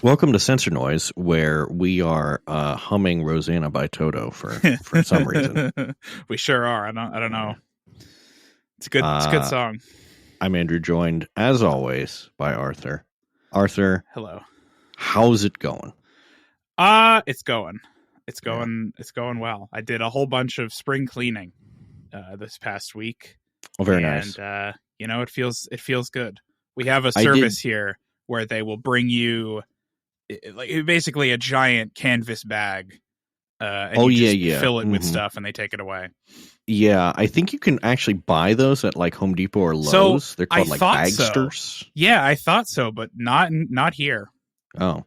Welcome to Sensor Noise, where we are humming Rosanna by Toto for some reason. We sure are. I don't know. It's a good. It's a good song. I'm Andrew, joined as always by Arthur. Arthur, hello. How's it going? It's going. It's going well. I did a whole bunch of spring cleaning this past week. Oh, very nice. And it feels good. We have a service here where they will bring you like basically a giant canvas bag. And fill it with stuff and they take it away. Yeah, I think you can actually buy those at like Home Depot or Lowe's. So they're called bagsters. So. Yeah, I thought so, but not here. Oh.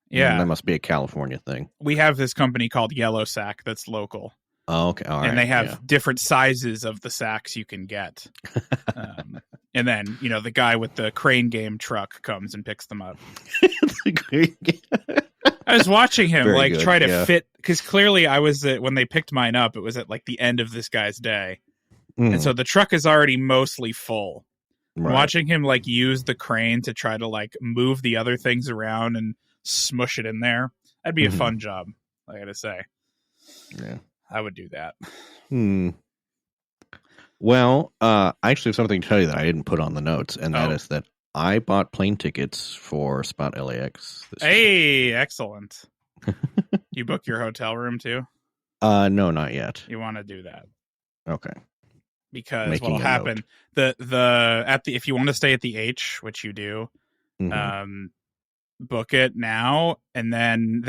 Yeah. That must be a California thing. We have this company called Yellow Sack that's local. Oh, okay. All right. And they have different sizes of the sacks you can get. And then, the guy with the crane game truck comes and picks them up. I was watching him try to fit, because clearly I was when they picked mine up, it was at like the end of this guy's day. And so the truck is already mostly full. Right. Watching him use the crane to try to move the other things around and smush it in there. That'd be a fun job, I gotta say. Yeah. I would do that. Well, I actually have something to tell you that I didn't put on the notes, and that is that I bought plane tickets for Spout LAX this year. Excellent. You book your hotel room too? No, not yet. You want to do that. Okay. Because what'll happen, if you want to stay at the H, which you do, book it now, and then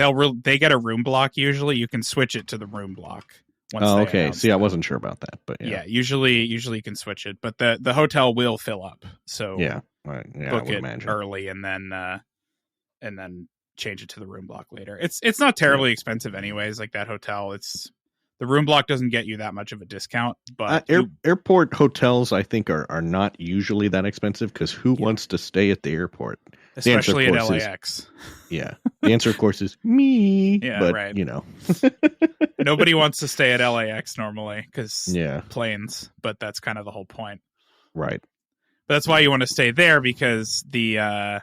they get a room block usually. You can switch it to the room block. Okay. See, I wasn't sure about that, but yeah, usually you can switch it, but the hotel will fill up. So right. Book it early, and then change it to the room block later. It's not terribly expensive anyways. Like that hotel, the room block doesn't get you that much of a discount, but airport hotels I think are not usually that expensive, because who wants to stay at the airport? Especially at LAX. The answer, of course, is me. Yeah, but, right. Nobody wants to stay at LAX normally because planes, but that's kind of the whole point. Right. But that's why you want to stay there, because the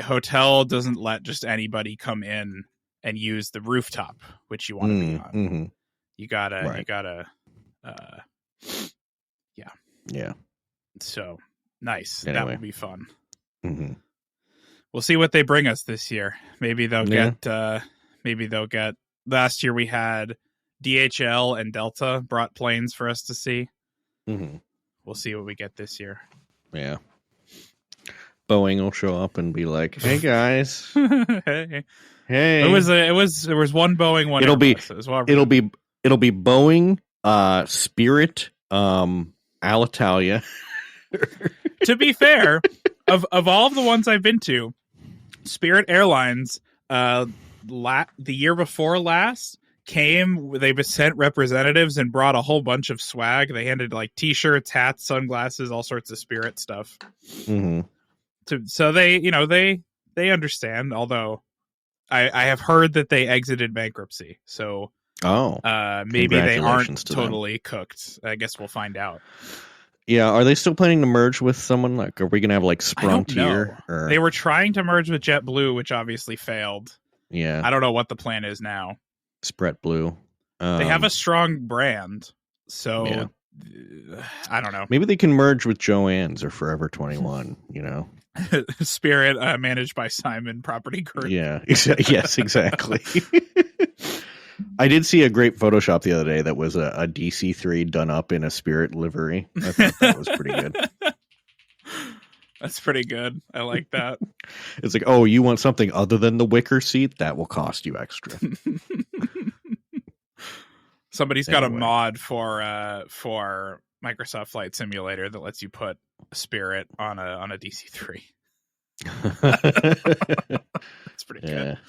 hotel doesn't let just anybody come in and use the rooftop, which you want to be on. Mm-hmm. You gotta, yeah. So nice. Anyway. That would be fun. Mm-hmm. We'll see what they bring us this year. Maybe they'll get. Last year we had DHL and Delta brought planes for us to see. Mm-hmm. We'll see what we get this year. Yeah. Boeing will show up and be like, "Hey guys, hey." There was one Boeing, one. It'll Airbus. be Boeing, Spirit, Alitalia. To be fair, of all of the ones I've been to, Spirit Airlines, the year before last, they sent representatives and brought a whole bunch of swag. They handed t-shirts, hats, sunglasses, all sorts of Spirit stuff. Mm-hmm. So they understand, although I have heard that they exited bankruptcy. So maybe they aren't totally cooked. I guess we'll find out. Yeah, are they still planning to merge with someone? Are we gonna have Spruntier? Or... They were trying to merge with JetBlue, which obviously failed. Yeah, I don't know what the plan is now. Spretblue. They have a strong brand, so I don't know. Maybe they can merge with Joann's or Forever 21. Spirit, managed by Simon Property Group. Yeah, yes, exactly. I did see a great Photoshop the other day that was a DC-3 done up in a Spirit livery. I thought that was pretty good. That's pretty good. I like that. It's like, oh, you want something other than the wicker seat? That will cost you extra. Somebody's got a mod for Microsoft Flight Simulator that lets you put Spirit on a DC-3. That's pretty good.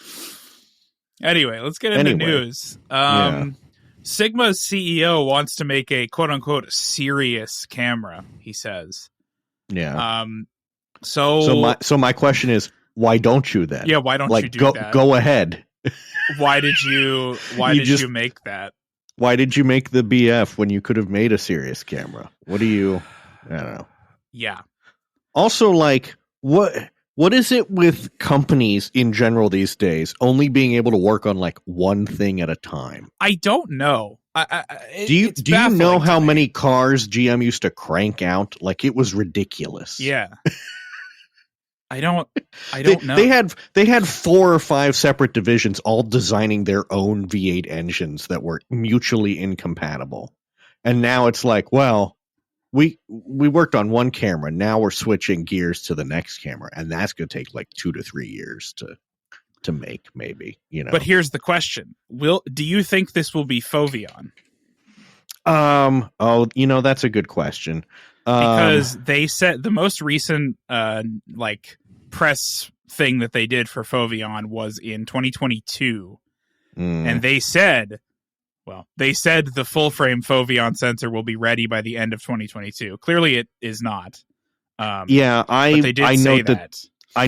Anyway, let's get into news. Sigma's CEO wants to make a quote-unquote serious camera, he says. Yeah. So my question is, why don't you then? Yeah, why don't you do that? Go ahead. Why did you make that? Why did you make the BF when you could have made a serious camera? I don't know. Yeah. Also, what What is it with companies in general these days only being able to work on like one thing at a time? I don't know. Do you know how many cars GM used to crank out? Like, it was ridiculous. Yeah. I don't know. They had 4 or 5 separate divisions all designing their own V8 engines that were mutually incompatible. And now it's like, well, we worked on one camera. Now we're switching gears to the next camera, and that's going to take like 2 to 3 years to make, maybe, you know. But here's the question: do you think this will be Foveon? Oh, you know, that's a good question. Because they said the most recent like press thing that they did for Foveon was in 2022, and they said the full frame Foveon sensor will be ready by the end of 2022. Clearly, it is not. I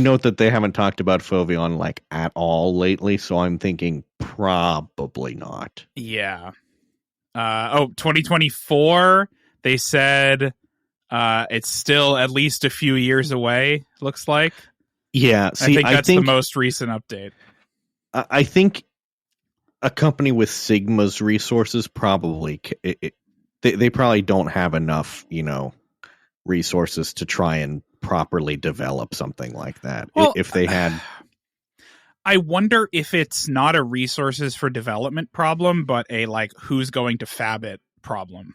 note that they haven't talked about Foveon like at all lately, so I'm thinking probably not. Yeah. 2024. They said it's still at least a few years away. Looks like. Yeah, see, I think the most recent update. I think a company with Sigma's resources probably they probably don't have enough, you know, resources to try and properly develop something like that. Well, if they had, I wonder if it's not a resources for development problem, but a like who's going to fab it problem.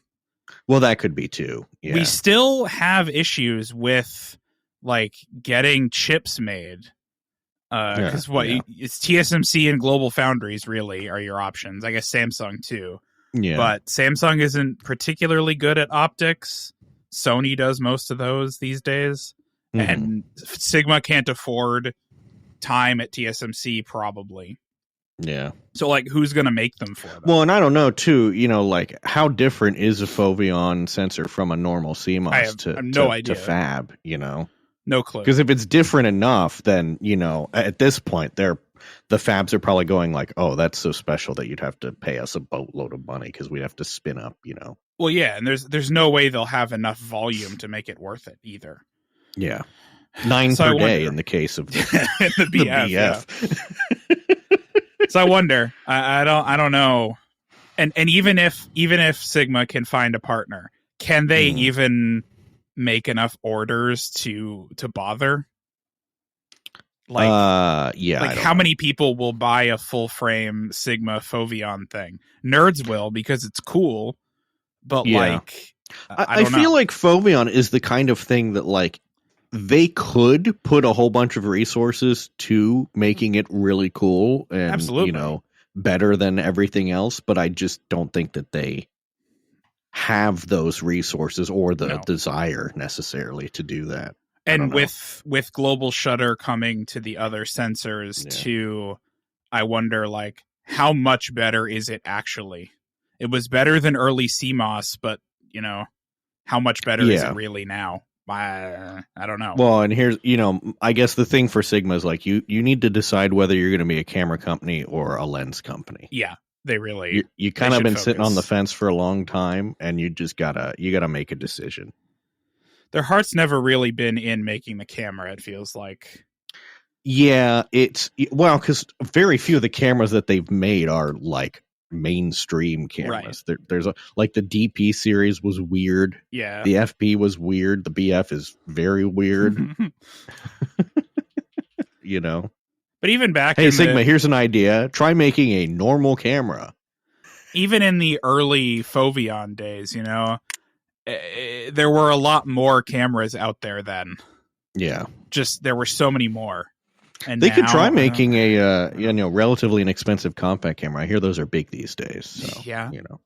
Well, that could be too. Yeah. We still have issues with like getting chips made. Because it's TSMC and Global Foundries really are your options. I guess Samsung too. Yeah. But Samsung isn't particularly good at optics. Sony does most of those these days. Mm-hmm. And Sigma can't afford time at TSMC probably. Yeah. So like who's going to make them for them? Well, and I don't know too, you know, like how different is a Foveon sensor from a normal CMOS to fab, you know? No clue. Because if it's different enough, then, you know, at this point, the fabs are probably going like, oh, that's so special that you'd have to pay us a boatload of money because we'd have to spin up, you know. Well, yeah, and there's no way they'll have enough volume to make it worth it either. Yeah. 9 per day in the case of the BF. Yeah. So I wonder. I don't know. And even if Sigma can find a partner, can they even make enough orders to bother? Like how many people will buy a full frame Sigma Foveon thing? Nerds will because it's cool, but like I feel like Foveon is the kind of thing that like they could put a whole bunch of resources to making it really cool and absolutely, you know, better than everything else, but I just don't think that they have those resources or the desire necessarily to do that. And with global shutter coming to the other sensors too, I wonder like how much better is it actually? It was better than early CMOS, but you know, how much better is it really now? I don't know. Well, and here's, you know, I guess the thing for Sigma is like you need to decide whether you're going to be a camera company or a lens company. Yeah. They really you kind of been sitting on the fence for a long time, and you just gotta make a decision. Their heart's never really been in making the camera, it feels like. Yeah, because very few of the cameras that they've made are like mainstream cameras. Right. There's like the DP series was weird. Yeah. The FP was weird. The BF is very weird. You know. But even back hey, Sigma, here's an idea. Try making a normal camera. Even in the early Foveon days, you know, there were a lot more cameras out there then. Yeah. Just there were so many more. And they could try making a relatively inexpensive compact camera. I hear those are big these days. So, yeah. You know.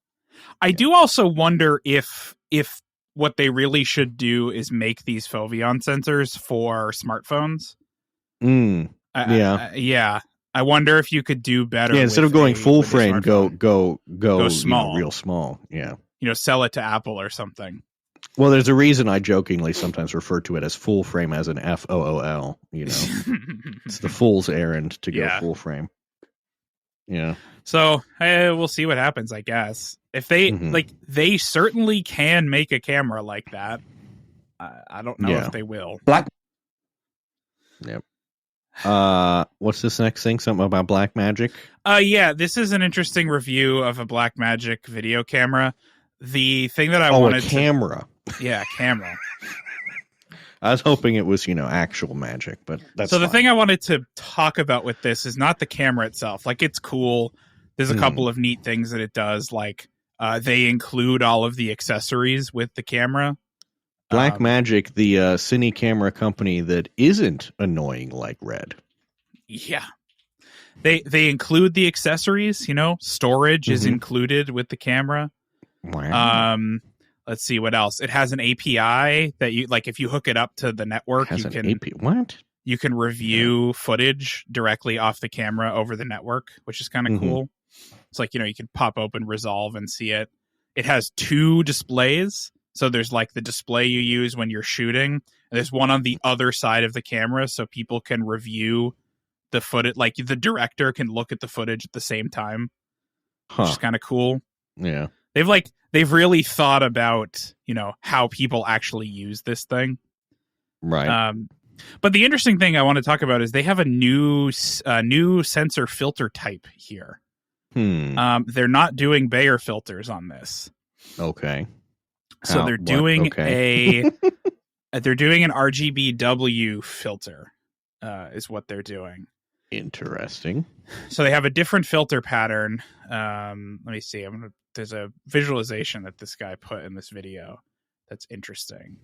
I do also wonder if what they really should do is make these Foveon sensors for smartphones. Yeah. I wonder if you could do better. Yeah, instead of going full frame, go small, real small. Yeah, you know, sell it to Apple or something. Well, there's a reason I jokingly sometimes refer to it as full frame as an FOOL. You know, it's the fool's errand to go full frame. Yeah. So we'll see what happens. I guess if they they certainly can make a camera like that. I don't know if they will. Yep. What's this next thing? Something about Blackmagic? Yeah, this is an interesting review of a Blackmagic video camera. The thing that I wanted a camera. Camera. I was hoping it was, actual magic, but that's so. The thing I wanted to talk about with this is not the camera itself. Like, it's cool. There's a couple of neat things that it does. Like, they include all of the accessories with the camera. Blackmagic, the cine camera company that isn't annoying like Red. Yeah. They include the accessories, storage is included with the camera. Wow. Let's see what else. It has an API that you like if you hook it up to the network, you can review footage directly off the camera over the network, which is kind of cool. It's like, you can pop open Resolve and see it. It has 2 displays. So there's like the display you use when you're shooting, and there's one on the other side of the camera so people can review the footage. Like, the director can look at the footage at the same time, which is kind of cool. Yeah. They've really thought about, how people actually use this thing. Right. But the interesting thing I want to talk about is they have a new sensor filter type here. They're not doing Bayer filters on this. Okay. So they're doing they're doing an RGBW filter, is what they're doing. Interesting. So they have a different filter pattern. Let me see. There's a visualization that this guy put in this video that's interesting.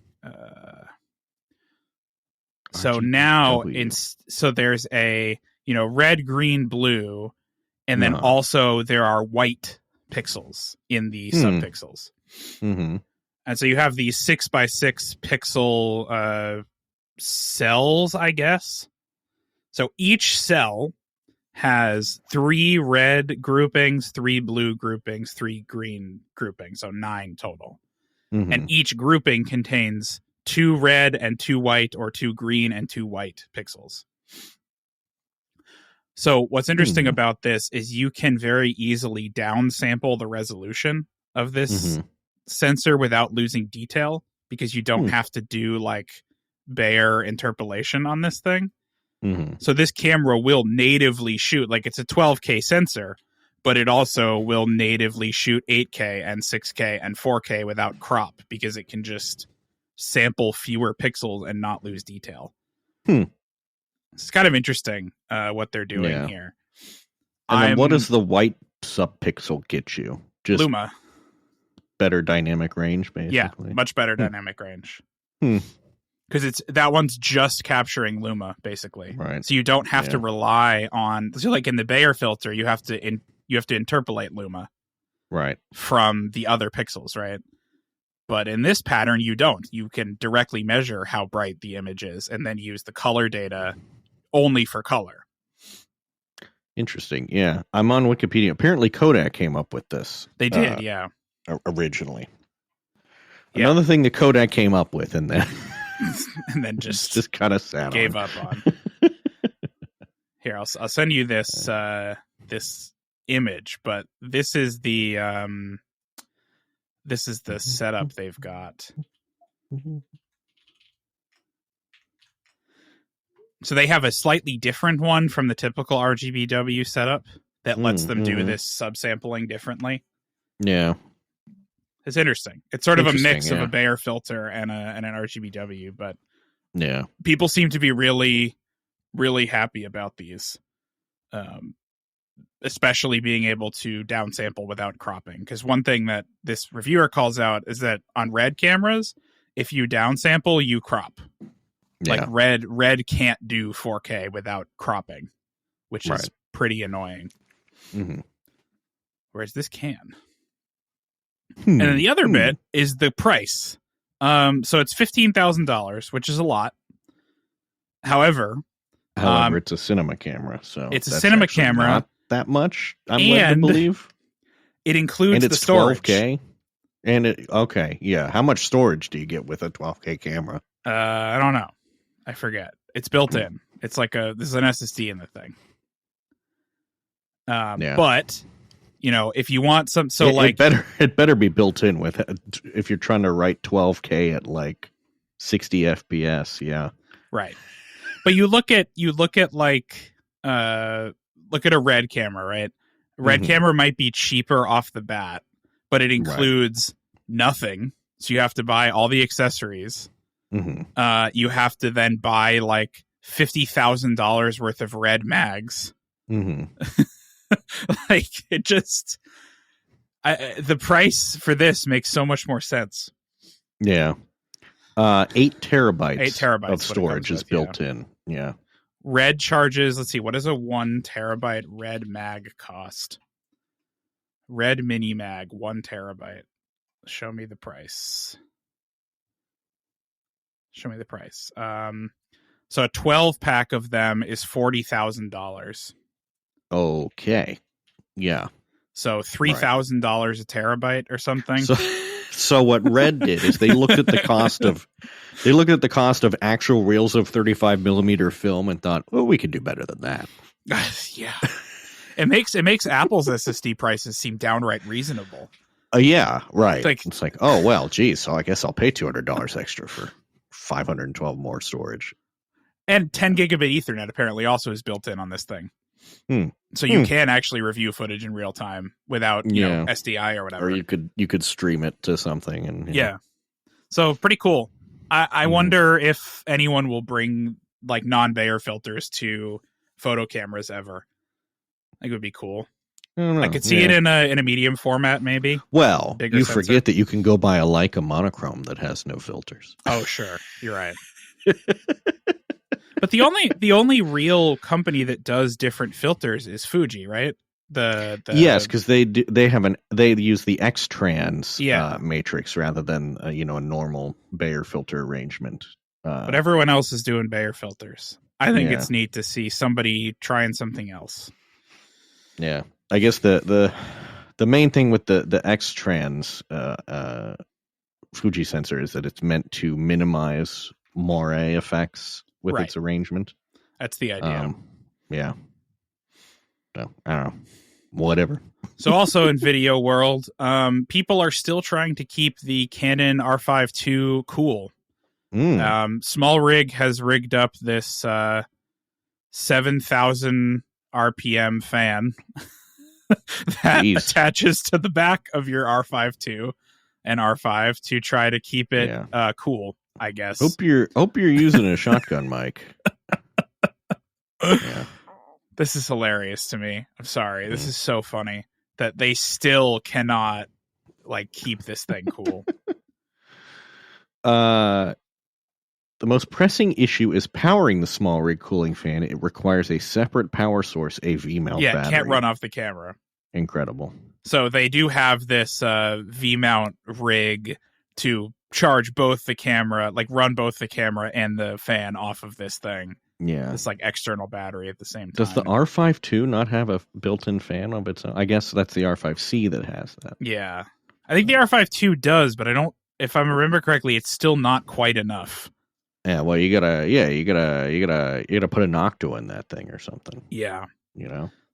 So now there's a red, green, blue, and then also there are white pixels in the subpixels. Mm-hmm. And so you have these 6x6 pixel cells, I guess. So each cell has 3 red groupings, 3 blue groupings, 3 green groupings. So 9 total. And each grouping contains 2 red and 2 white, or 2 green and 2 white pixels. So what's interesting about this is you can very easily downsample the resolution of this sensor without losing detail, because you don't have to do like Bayer interpolation on this thing. So this camera will natively shoot, like, it's a 12K sensor, but it also will natively shoot 8K and 6K and 4K without crop, because it can just sample fewer pixels and not lose detail. It's kind of interesting what they're doing here. And then what does the white subpixel get you? Just Luma. Better dynamic range, basically. Yeah, much better dynamic range. Because that one's just capturing Luma, basically. Right. So you don't have to rely on. So like in the Bayer filter, you have to interpolate Luma, right, from the other pixels, right? But in this pattern, you don't. You can directly measure how bright the image is, and then use the color data only for color. Interesting. Yeah, I'm on Wikipedia. Apparently, Kodak came up with this. They did, yeah. Originally. Another thing that Kodak came up with, and then and then just kind of sat gave up on. Here, I'll send you this this image, but this is the setup they've got. So they have a slightly different one from the typical RGBW setup that lets them do this subsampling differently. Yeah. It's interesting. It's sort of a mix of a Bayer filter and an RGBW, but people seem to be really, really happy about these, especially being able to downsample without cropping. Because one thing that this reviewer calls out is that on Red cameras, if you downsample, you crop. Like Red can't do 4K without cropping, which is pretty annoying. Whereas this can. And then the other bit is the price. So it's $15,000, which is a lot. However, it's a cinema camera, so it's a cinema camera. Not that much, I'm led to believe. It includes the storage. 12K. And how much storage do you get with a 12K camera? I don't know. I forget. It's built in. It's like this is an SSD in the thing. But if you want some, it better be built in with if you're trying to write 12K at like 60 FPS. Yeah. Right. But you look at like look at a red camera, right? Red camera might be cheaper off the bat, but it includes nothing. So you have to buy all the accessories. You have to then buy like $50,000 worth of red mags. Like it just, the price for this makes so much more sense. Yeah. 8 terabytes of storage is built in. Yeah. Red charges, let's see, what does a 1 terabyte red mag cost? Red mini mag, 1 terabyte. Show me the price. So a 12 pack of them is $40,000. Okay. Yeah. So $3,000 a terabyte or something. So what Red did is they looked at the cost of actual reels of 35 millimeter film and thought, well, we could do better than that. Yeah. It makes Apple's SSD prices seem downright reasonable. Yeah, right. It's like, oh well, geez, so I guess I'll pay $200 extra for 512 more storage. And 10 gigabit Ethernet apparently also is built in on this thing. So you can actually review footage in real time without you know SDI or whatever. Or you could stream it to something and yeah. So pretty cool. I wonder if anyone will bring like non-Bayer filters to photo cameras ever. I think it would be cool. I could see it in a medium format, maybe. Well, you forget that you can go buy a Leica monochrome that has no filters. Oh, sure, you're right. But the only real company that does different filters is Fuji, right? Yes, because they use the X-Trans matrix rather than a normal Bayer filter arrangement. But everyone else is doing Bayer filters. I think it's neat to see somebody trying something else. Yeah. I guess the main thing with the X-Trans Fuji sensor is that it's meant to minimize moire effects with its arrangement. That's the idea. Yeah. So, I don't know. Whatever. So also in video world, people are still trying to keep the Canon R5 II cool. Small Rig has rigged up this 7,000 RPM fan that attaches to the back of your R5 II and R5 to try to keep it cool, I guess. Hope you're using a shotgun mic. Yeah. This is hilarious to me. I'm sorry. This is so funny that they still cannot keep this thing cool. The most pressing issue is powering the Small Rig cooling fan. It requires a separate power source, a V-mount battery. Yeah, can't run off the camera. Incredible. So they do have this V-mount rig to charge both the camera, run both the camera and the fan off of this thing. Yeah. It's external battery at the same time. Does the R5 II not have a built-in fan of its own? I guess that's the R5C that has that. Yeah. I think the R5 II does, but I don't, if I remember correctly, it's still not quite enough. Yeah, well, you gotta put an octo in that thing or something. Yeah.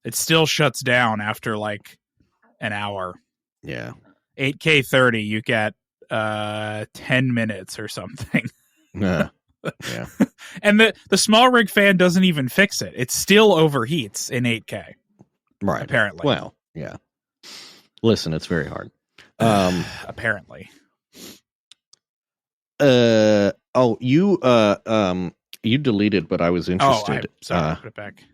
It still shuts down after an hour. Yeah. 8K 30, you get 10 minutes or something. Yeah. And the Small Rig fan doesn't even fix it. It still overheats in 8K. Right. Apparently. Well, yeah. Listen, it's very hard. Apparently. You deleted, but I was interested. Sorry, put it back.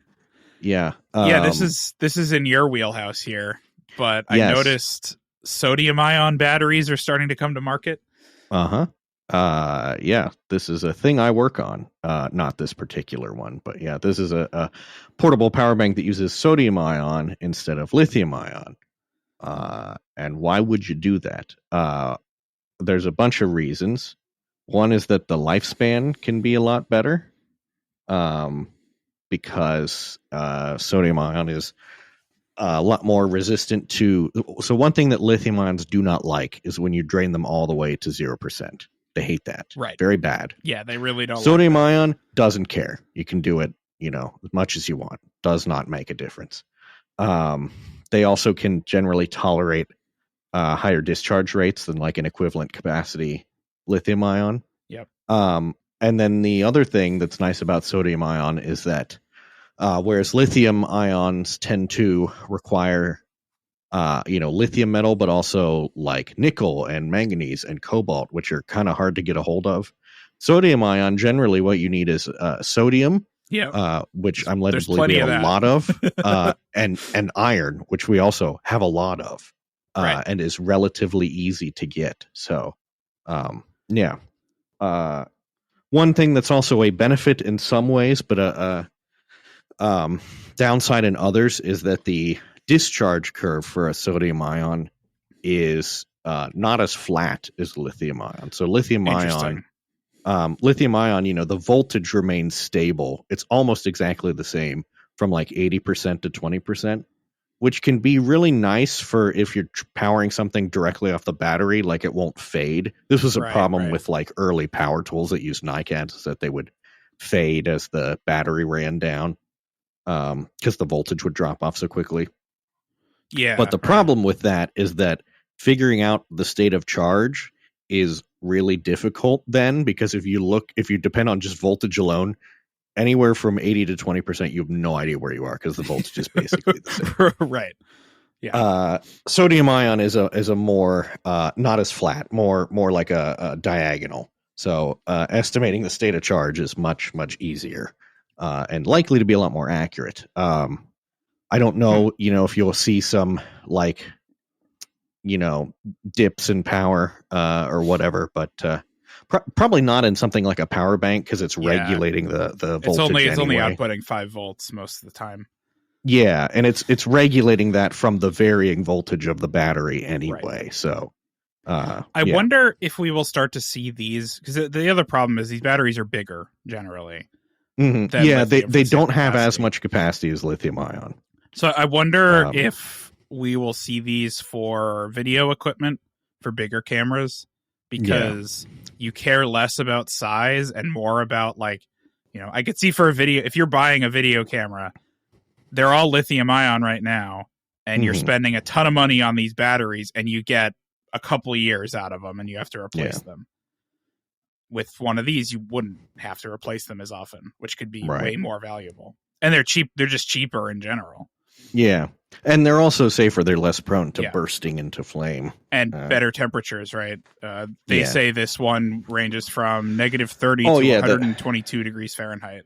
Yeah. This is in your wheelhouse here, but I noticed sodium ion batteries are starting to come to market. Yeah, this is a thing I work on. Not this particular one, but yeah, this is a portable power bank that uses sodium ion instead of lithium ion. And why would you do that? There's a bunch of reasons. One is that the lifespan can be a lot better, because sodium ion is a lot more resistant to. So one thing that lithium ions do not like is when you drain them all the way to 0%. They hate that. Right. Very bad. Yeah, they really don't. Sodium ion doesn't care. You can do it, as much as you want. Does not make a difference. They also can generally tolerate higher discharge rates than an equivalent capacity lithium ion. Yep. And And then the other thing that's nice about sodium ion is that whereas lithium ions tend to require lithium metal, but also like nickel and manganese and cobalt, which are kind of hard to get a hold of. Sodium ion, generally what you need is sodium, which I'm led to believe we have a lot of, and iron, which we also have a lot of, and is relatively easy to get. So, one thing that's also a benefit in some ways, but a downside in others is that the discharge curve for a sodium ion is not as flat as lithium ion. So lithium ion, the voltage remains stable. It's almost exactly the same from like 80% to 20%, which can be really nice for if you're powering something directly off the battery, like it won't fade. This was a problem with like early power tools that use NiCads, is that they would fade as the battery ran down because the voltage would drop off so quickly. Yeah. But the problem with that is that figuring out the state of charge is really difficult then, because if you depend on just voltage alone, anywhere from 80 to 20%, you have no idea where you are because the voltage is basically the same. Right. Yeah. Sodium ion is a more not as flat, more like a diagonal. So estimating the state of charge is much easier and likely to be a lot more accurate. I don't know, if you'll see some like, dips in power or whatever, but probably not in something like a power bank because it's regulating the voltage. It's only outputting 5 volts most of the time. Yeah, and it's regulating that from the varying voltage of the battery anyway. Right. So I wonder if we will start to see these, because the other problem is these batteries are bigger generally. Mm-hmm. Yeah, they don't have as much capacity as lithium ion. So I wonder if we will see these for video equipment, for bigger cameras, because you care less about size and more about I could see for a video, if you're buying a video camera, they're all lithium ion right now, and you're spending a ton of money on these batteries, and you get a couple of years out of them, and you have to replace them. With one of these, you wouldn't have to replace them as often, which could be way more valuable. And they're cheap. They're just cheaper in general. Yeah. And they're also safer. They're less prone to bursting into flame. And better temperatures, right? They say this one ranges from -30 to 122 degrees Fahrenheit.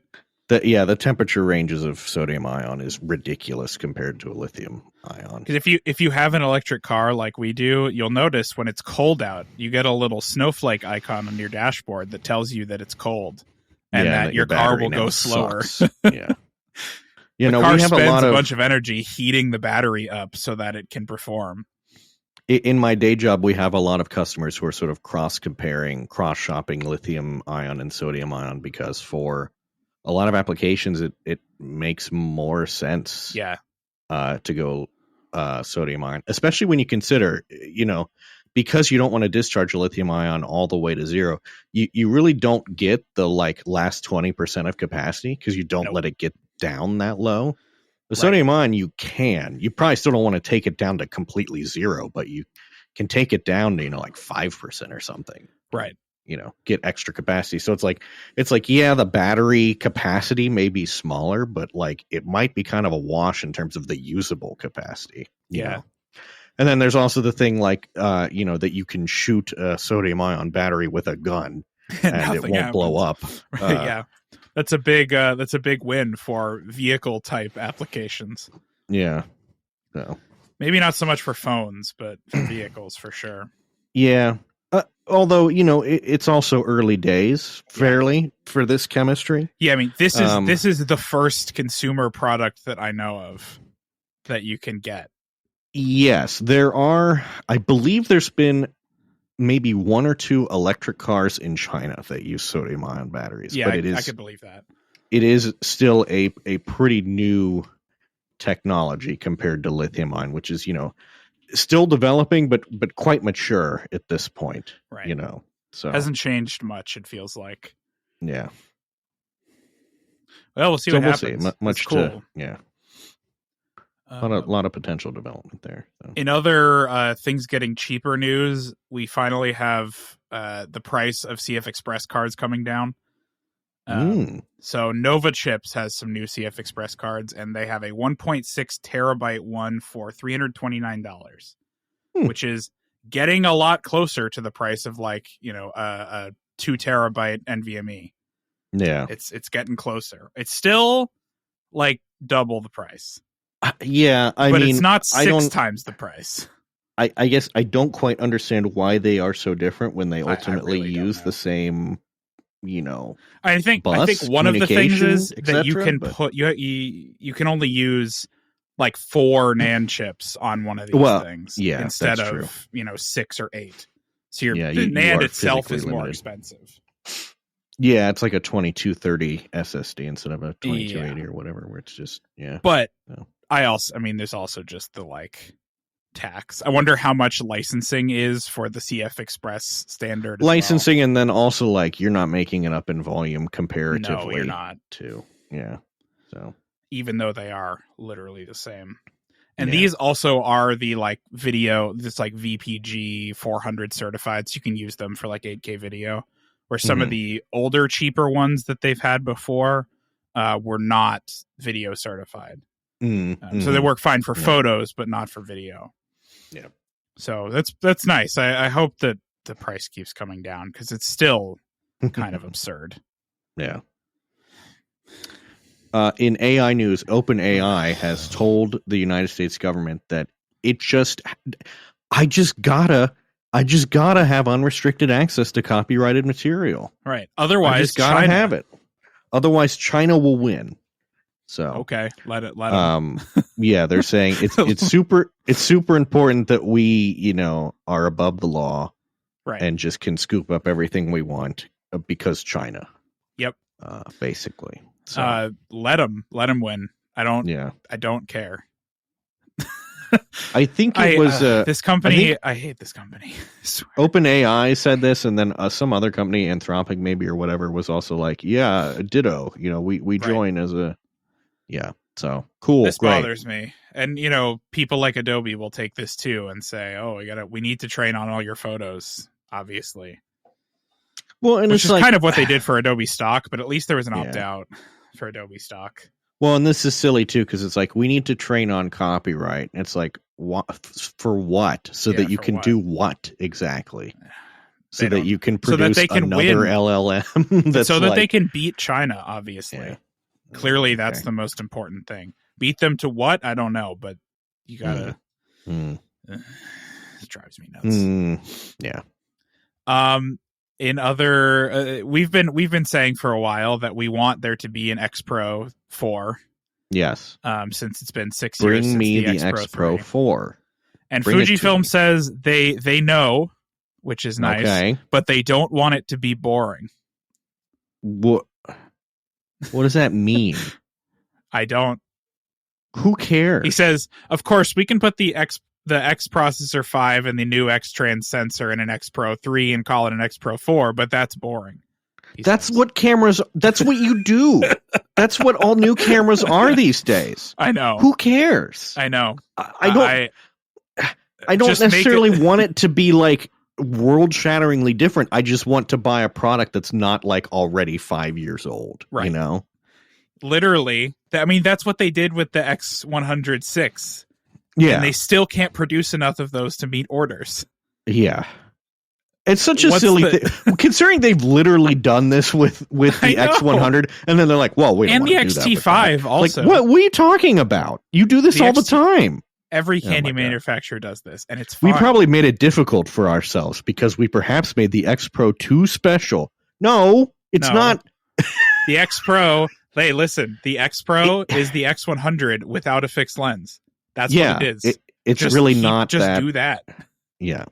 The temperature ranges of sodium ion is ridiculous compared to a lithium ion. Because if you have an electric car like we do, you'll notice when it's cold out, you get a little snowflake icon on your dashboard that tells you that it's cold and that your car will go slower. Yeah. The car spends a bunch of energy heating the battery up so that it can perform. In my day job, we have a lot of customers who are sort of cross-shopping lithium ion and sodium ion, because for a lot of applications, it makes more sense to go sodium ion, especially when you consider, because you don't want to discharge a lithium ion all the way to zero, you really don't get the last 20% of capacity because you don't let it get down that low. The sodium ion, you probably still don't want to take it down to completely zero, but you can take it down to 5% or something, right? Get extra capacity. So it's like the battery capacity may be smaller, but it might be kind of a wash in terms of the usable capacity. You know? And then there's also the thing that you can shoot a sodium ion battery with a gun and it won't blow up. Right, That's a big win for vehicle type applications. Yeah. So maybe not so much for phones, but for vehicles for sure. Yeah. Although, it's also early days fairly for this chemistry. Yeah, I mean, this is the first consumer product that I know of that you can get. Yes, I believe there's been maybe 1 or 2 electric cars in China that use sodium ion batteries. Yeah, but I could believe that. It is still a pretty new technology compared to lithium ion, which is, still developing, but quite mature at this point. Right. So hasn't changed much, it feels like. Yeah. Well, we'll see what happens. See. Much cool. A lot of potential development there. So. In other things getting cheaper news, we finally have the price of CFexpress cards coming down. So Nova Chips has some new CFexpress cards, and they have a 1.6 terabyte one for $329, which is getting a lot closer to the price of like, a 2 terabyte NVMe. Yeah, it's getting closer. It's still like double the price. I mean, it's not 6 times the price. I guess I don't quite understand why they are so different when they ultimately use the same, I think one of the things is that you can put you can only use like 4 NAND chips on one of these things instead of 6 or 8. So the NAND itself is more expensive. Yeah, it's like a 2230 SSD instead of a 2280 or whatever, where it's just But there's also just the like tax. I wonder how much licensing is for the CFexpress standard. Licensing, and then also like you're not making it up in volume comparatively. No, you're not. So even though they are literally the same. And these also are the like video, this like VPG 400 certified, so you can use them for like 8K video. Where some of the older, cheaper ones that they've had before were not video certified. So they work fine for photos, but not for video. Yeah. So that's nice. I hope that the price keeps coming down because it's still kind of absurd. Yeah. In AI news, OpenAI has told the United States government that I just gotta have unrestricted access to copyrighted material. Right. Otherwise, I just gotta have it. Otherwise, China will win. So okay, let them. Yeah, they're saying it's super important that we are above the law, right, and just can scoop up everything we want because China. Yep. Basically. So let them win. I don't care. I think it was this company. I hate this company. OpenAI said this, and then some other company, Anthropic maybe or whatever, was also like, "Yeah, ditto." We join as a So cool. This bothers me, and people like Adobe will take this too and say, "Oh, we need to train on all your photos." Obviously, well, and which it's is kind of what they did for Adobe Stock, but at least there was an opt out for Adobe Stock. Well, and this is silly too because it's like we need to train on copyright. It's like what for what? So that you can do what exactly? So that you can produce another LLM. That's so that they can beat China. Obviously, clearly that's the most important thing. Beat them to what? I don't know, but you gotta. It drives me nuts. Yeah. In other, we've been saying for a while that we want there to be an X Pro 4. Yes. Since it's been 6 years since Bring me the X Pro 4. And Fujifilm says they know, which is nice, but they don't want it to be boring. What does that mean? I don't. Who cares? He says, of course, we can put the X Processor 5 and the new X Trans sensor in an X Pro 3 and call it an X Pro 4, but that's boring. That's what you do. That's what all new cameras are these days. I know. Who cares? I know. I don't necessarily want it to be like world-shatteringly different. I just want to buy a product that's not like already 5 years old. Right. Literally. That's what they did with the X106. Yeah. And they still can't produce enough of those to meet orders. Yeah. It's such a silly thing. Considering they've literally done this with the X100, and then they're like, well, wait, and the XT5 also. Like, what are you talking about? You do this all the time. Every candy manufacturer does this, and it's fine. We probably made it difficult for ourselves because we perhaps made the X Pro too special. No, it's not. The X Pro, hey, listen, the X Pro is the X100 without a fixed lens. That's what it is. It's really not just that. Do that. Yeah.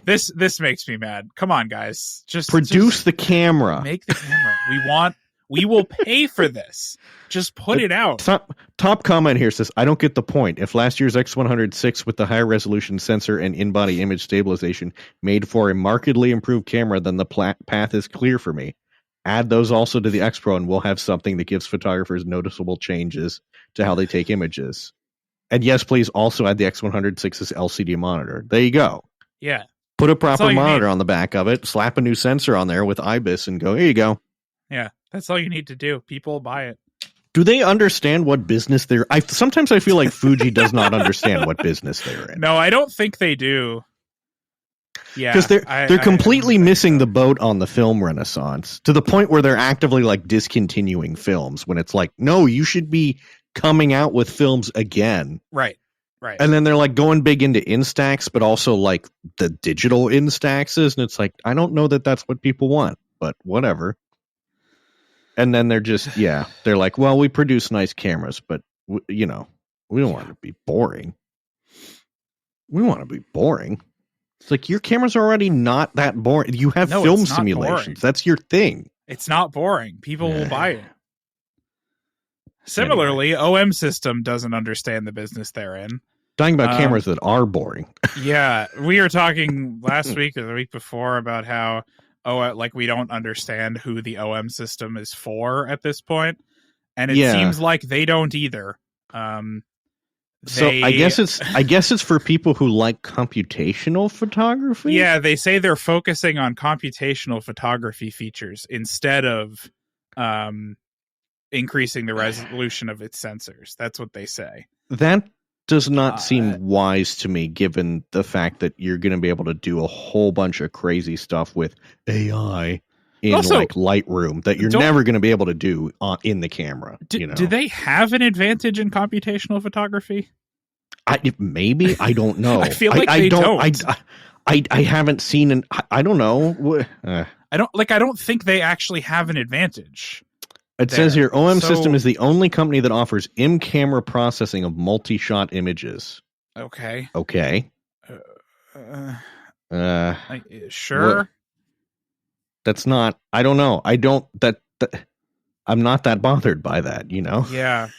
This makes me mad. Come on, guys. Just produce the camera. Make the camera. We will pay for this. Just put it out. Top comment here says, I don't get the point. If last year's X106 with the higher resolution sensor and in-body image stabilization made for a markedly improved camera, then the path is clear for me. Add those also to the X Pro and we'll have something that gives photographers noticeable changes to how they take images. And yes, please also add the X106's LCD monitor. There you go. Yeah. Put a proper monitor on the back of it, slap a new sensor on there with IBIS, and go, here you go. Yeah, that's all you need to do. People buy it. Do they understand what business they're... Sometimes I feel like Fuji does not understand what business they're in. No, I don't think they do. Yeah, because they're completely missing the boat on the film renaissance, to the point where they're actively like discontinuing films when it's like, no, you should be coming out with films again. Right. And then they're like going big into Instax, but also like the digital Instaxes, and it's like, I don't know that that's what people want, but whatever. And then they're just, they're like, well, we produce nice cameras, but we don't want to be boring. We want to be boring. It's like, your camera's already not that boring. You have film simulations. Boring. That's your thing. It's not boring. People will buy it. Similarly, OM System doesn't understand the business they're in. Talking about cameras that are boring. Yeah. We were talking last week or the week before about how, we don't understand who the OM System is for at this point. And it seems like they don't either. So I guess it's for people who like computational photography. Yeah, they say they're focusing on computational photography features instead of increasing the resolution of its sensors. That's what they say. That does not seem wise to me, given the fact that you're going to be able to do a whole bunch of crazy stuff with AI in also, Lightroom that you're never going to be able to do in the camera. Do they have an advantage in computational photography? Maybe. I don't know. I feel like they don't. I haven't seen I don't know. I don't think they actually have an advantage. It says here, OM System is the only company that offers in-camera processing of multi-shot images. Okay. Sure. What? That's not, I don't know. I'm not that bothered by that, Yeah.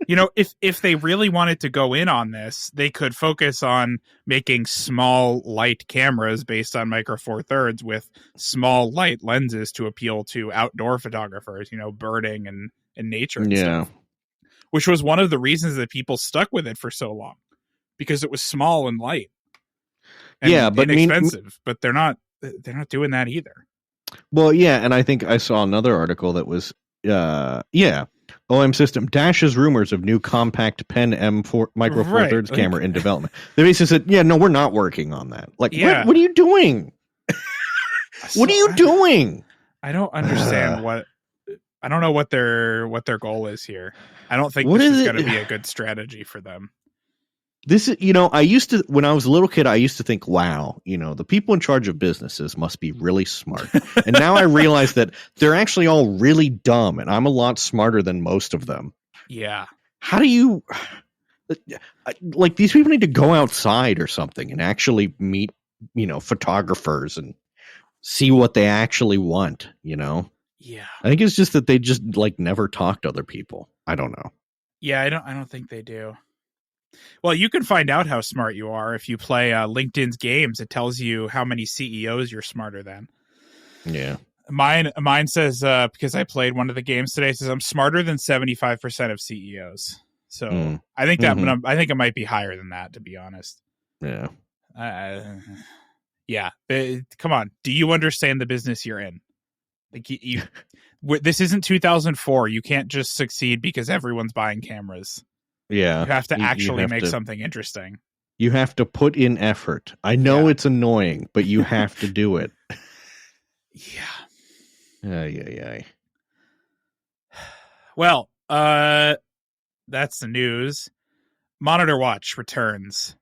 If they really wanted to go in on this, they could focus on making small light cameras based on Micro Four Thirds with small light lenses to appeal to outdoor photographers, birding and nature and stuff. Which was one of the reasons that people stuck with it for so long, because it was small and light. And but inexpensive, but they're not doing that either. Well, and I think I saw another article that was OM System dashes rumors of new compact pen M4 Micro Four Thirds camera in development. They basically said, no, we're not working on that. Like, what are you doing? What are you doing? I don't understand I don't know what their goal is here. I don't think this is going to be a good strategy for them. This is, when I was a little kid, I used to think, wow, the people in charge of businesses must be really smart. And now I realize that they're actually all really dumb, and I'm a lot smarter than most of them. Yeah. How do you, these people need to go outside or something and actually meet, photographers and see what they actually want, Yeah. I think it's just that they just never talk to other people. I don't know. Yeah, I don't think they do. Well, you can find out how smart you are if you play LinkedIn's games. It tells you how many CEOs you're smarter than. Yeah. Mine says, because I played one of the games today, it says I'm smarter than 75% of CEOs. So I think that I think it might be higher than that, to be honest. Yeah. Come on. Do you understand the business you're in? This isn't 2004. You can't just succeed because everyone's buying cameras. Yeah. You have to actually make something interesting. You have to put in effort. I know it's annoying, but you have to do it. Yeah. Well, that's the news. Monitor Watch returns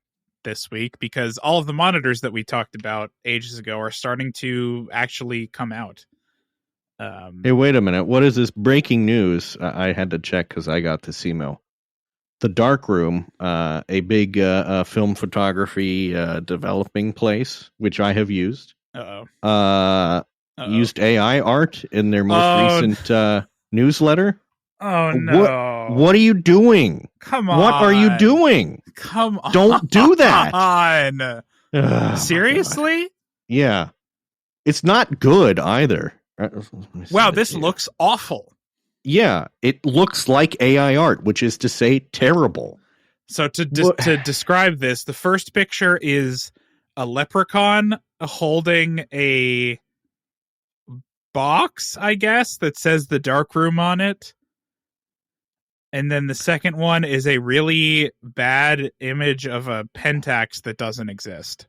this week because all of the monitors that we talked about ages ago are starting to actually come out. Hey, wait a minute. What is this breaking news? I had to check because I got this email. The Darkroom, a big film photography developing place, which I have used, used AI art in their most recent newsletter. Oh, no. What are you doing? Come on. What are you doing? Come on. Don't do that. Seriously? Yeah. It's not good either. Wow, this looks awful. Yeah, it looks like AI art, which is to say terrible. So to describe this, the first picture is a leprechaun holding a box, I guess, that says the dark room on it. And then the second one is a really bad image of a Pentax that doesn't exist.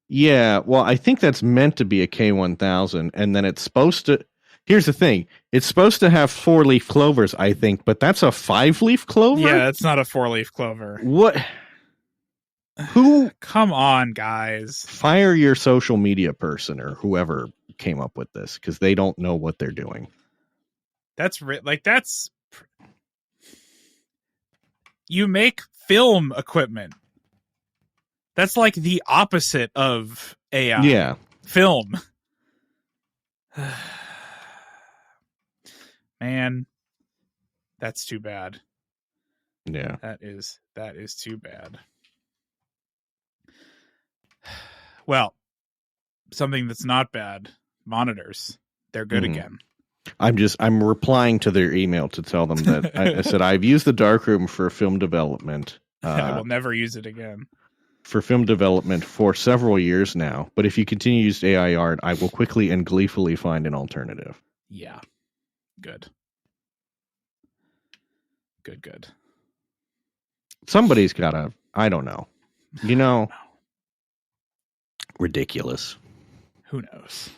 Yeah, well, I think that's meant to be a K1000, and then it's supposed to... Here's the thing. It's supposed to have 4-leaf clovers, I think, but that's a 5-leaf clover? Yeah, it's not a 4-leaf clover. What? Who? Come on, guys. Fire your social media person or whoever came up with this, because they don't know what they're doing. That's... You make film equipment. That's like the opposite of AI. Yeah. Film. Man, that's too bad. Yeah. That is too bad. Well, something that's not bad, monitors. They're good again. I'm replying to their email to tell them that I said I've used the darkroom for film development. I will never use it again. For film development for several years now, but if you continue to use AI art, I will quickly and gleefully find an alternative. Yeah. Good. Somebody's gotta, I don't know. Ridiculous. Who knows?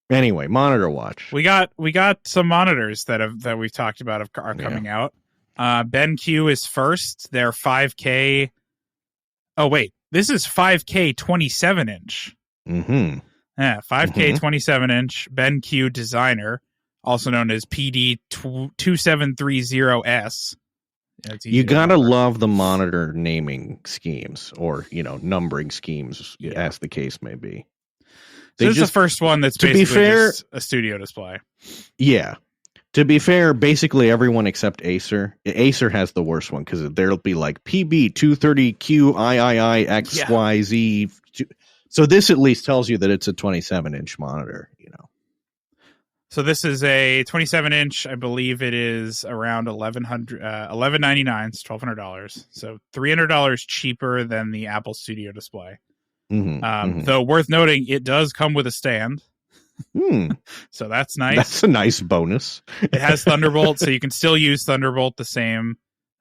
Anyway, monitor watch. We got some monitors that we've talked about are coming out. BenQ is first. They're 5K. Oh wait, this is 5K 27-inch. Mm-hmm. Yeah, 5K 27-inch BenQ Designer, also known as PD2730S. You gotta love the monitor naming schemes, or numbering schemes, as the case may be. So this is the first one that's basically just a studio display. Yeah. To be fair, basically everyone except Acer. Acer has the worst one because there'll be like PB230QIIIXYZ. So this at least tells you that it's a 27-inch monitor, So this is a 27-inch. I believe it is around $1,199. It's $1,200. So $300 cheaper than the Apple Studio display. Though worth noting, it does come with a stand. So that's nice. That's a nice bonus. It has Thunderbolt, so you can still use Thunderbolt the same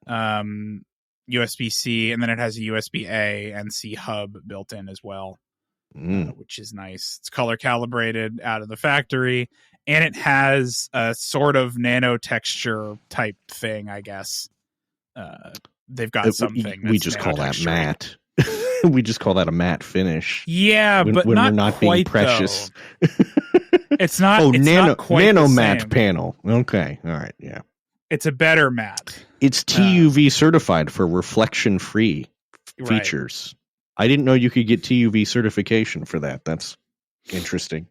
USB-C, and then it has a USB-A and C hub built in as well, which is nice. It's color calibrated out of the factory, and it has a sort of nano texture type thing, I guess. They've got something. We just call that matte. We just call that a matte finish. Yeah, but when not we're not quite, being precious. It's not. Oh, it's nano not quite the matte same. panel. Okay, all right, yeah. It's a better matte. It's TUV certified for reflection free features. Right. I didn't know you could get TUV certification for that. That's interesting.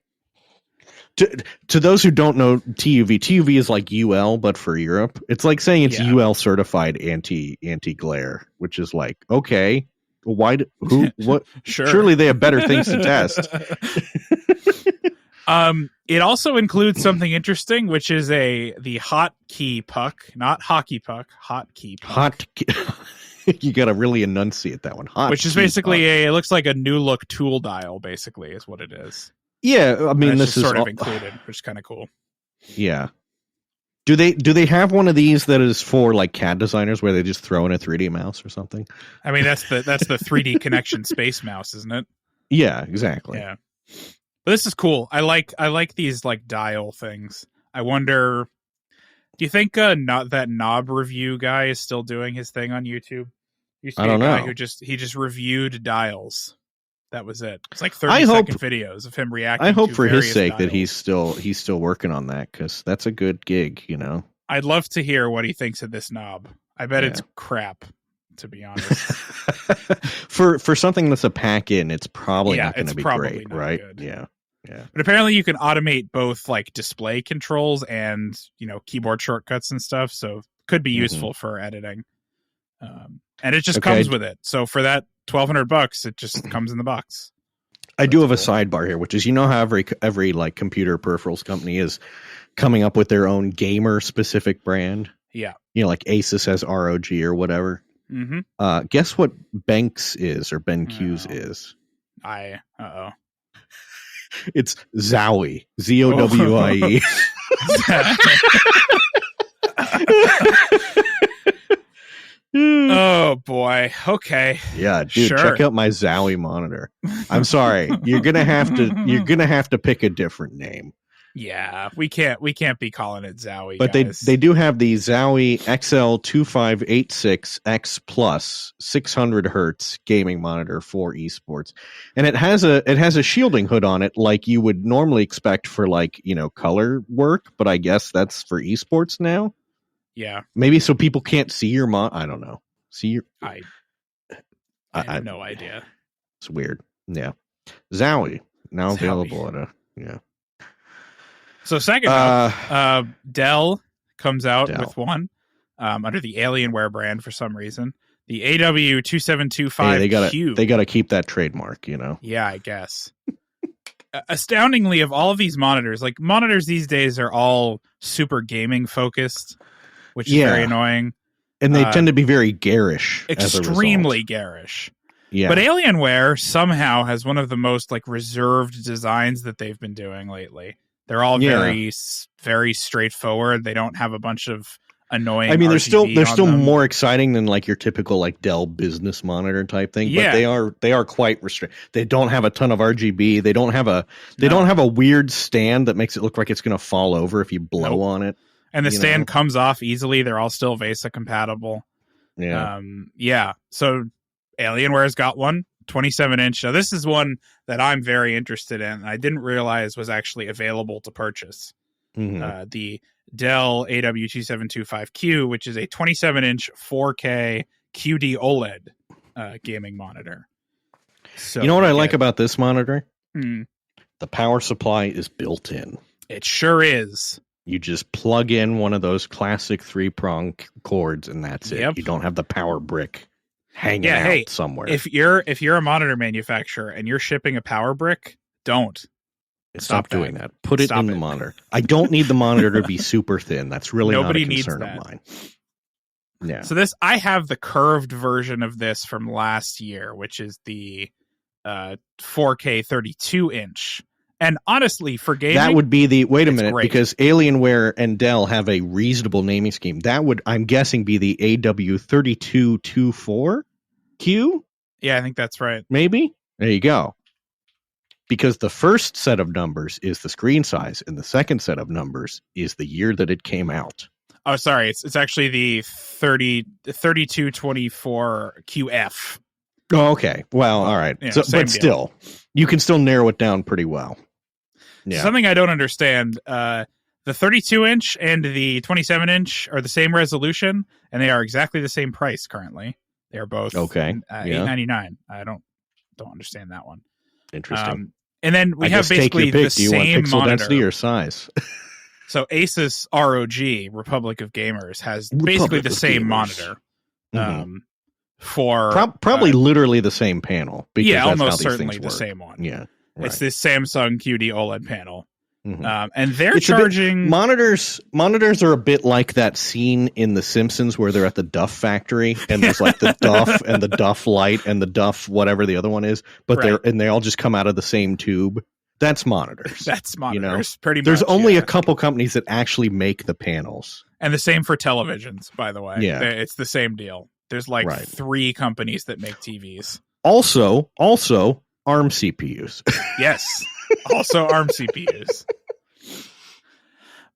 To those who don't know TUV is like UL but for Europe. It's like saying it's UL certified anti glare, which is like, okay. Why? What? Sure. Surely they have better things to test. It also includes something interesting, which is the hotkey puck, not hockey puck, hotkey puck. You got to really enunciate that one. Which is basically it looks like a new look tool dial. Basically, is what it is. Yeah, I mean, this is sort of included, which is kind of cool. Yeah. Do they have one of these that is for like CAD designers where they just throw in a 3D mouse or something? I mean, that's the 3D Connection Space Mouse, isn't it? Yeah, exactly. Yeah. But this is cool. I like these like dial things. I wonder, do you think that knob review guy is still doing his thing on YouTube? Used to be I don't a guy know. Who just reviewed dials. That was it. It's like 30-second videos of him reacting. I hope to for his sake dials. that he's still working on that, because that's a good gig, I'd love to hear what he thinks of this knob. I bet it's crap, to be honest. for something that's a pack-in, it's probably not going to be great, right? Good. Yeah. But apparently you can automate both like display controls and keyboard shortcuts and stuff, so could be useful for editing. And it just comes with it. So for that $1,200, it just comes in the box. I do have a sidebar here, which is how every like computer peripherals company is coming up with their own gamer specific brand. Yeah. Like Asus has ROG or whatever. Guess what BenQ's is, or BenQ's is? It's Zowie. Zowie. Oh boy. Okay. Yeah, dude, sure. Check out my Zowie monitor. I'm sorry. You're gonna have to pick a different name. Yeah, we can't be calling it Zowie. But guys. they do have the Zowie XL2586X Plus 600 hertz gaming monitor for esports, and it has a shielding hood on it like you would normally expect for color work, but I guess that's for esports now. Yeah, maybe so people can't see your I don't know. See your I have no idea. It's weird. Yeah, Zowie now available at a So second up, Dell comes out with one under the Alienware brand for some reason. The AW2725Q. They gotta keep that trademark, Yeah, I guess. Astoundingly, of all of these monitors, monitors these days are all super gaming focused, which is very annoying. And they tend to be very garish. Extremely garish. Yeah. But Alienware somehow has one of the most reserved designs that they've been doing lately. They're all very, very straightforward. They don't have a bunch of annoying. I mean, they're RGB still more exciting than your typical Dell business monitor type thing. Yeah. But they are quite restricted. They don't have a ton of RGB. They don't have a weird stand that makes it look like it's going to fall over if you blow on it. And the stand comes off easily. They're all still VESA compatible. Yeah. So Alienware's got one. 27-inch. Now, this is one that I'm very interested in, and I didn't realize was actually available to purchase. Mm-hmm. The Dell AW2725Q, which is a 27-inch 4K QD OLED gaming monitor. So you know what I like about this monitor? The power supply is built in. It sure is. You just plug in one of those classic 3-prong cords, and that's it. You don't have the power brick hanging out somewhere. If you're a monitor manufacturer and you're shipping a power brick, don't stop doing that. Put it in the monitor. I don't need the monitor to be super thin. That's really nobody not a concern needs that. of mine. Yeah. So I have the curved version of this from last year, which is the 4K 32-inch. And honestly, for gaming, that would be wait a minute, great. Because Alienware and Dell have a reasonable naming scheme. That would, I'm guessing, be the AW3224Q. Yeah, I think that's right. Maybe there you go. Because the first set of numbers is the screen size, and the second set of numbers is the year that it came out. Oh, sorry, it's actually the 3224QF. Oh, okay. Well, all right. Yeah, but still, you can still narrow it down pretty well. Yeah. Something I don't understand, the 32-inch and the 27-inch are the same resolution, and they are exactly the same price currently. They are both $899. I don't understand that one. Interesting. And then we have basically the same monitor. Do you want pixel density or size? So Asus ROG, Republic of Gamers, has basically the same monitor. Mm-hmm. For probably literally the same panel. Because that's almost certainly the same one. Yeah. Right. It's this Samsung QD OLED panel. Mm-hmm. And they're charging monitors are a bit like that scene in The Simpsons where they're at the Duff factory and there's the Duff and the Duff light and the Duff whatever the other one is, but they all just come out of the same tube. That's monitors. That's monitors. Pretty much. There's only a couple companies that actually make the panels. And the same for televisions, by the way. Yeah. It's the same deal. There's 3 companies that make TVs. Also ARM CPUs. Yes. Also ARM CPUs.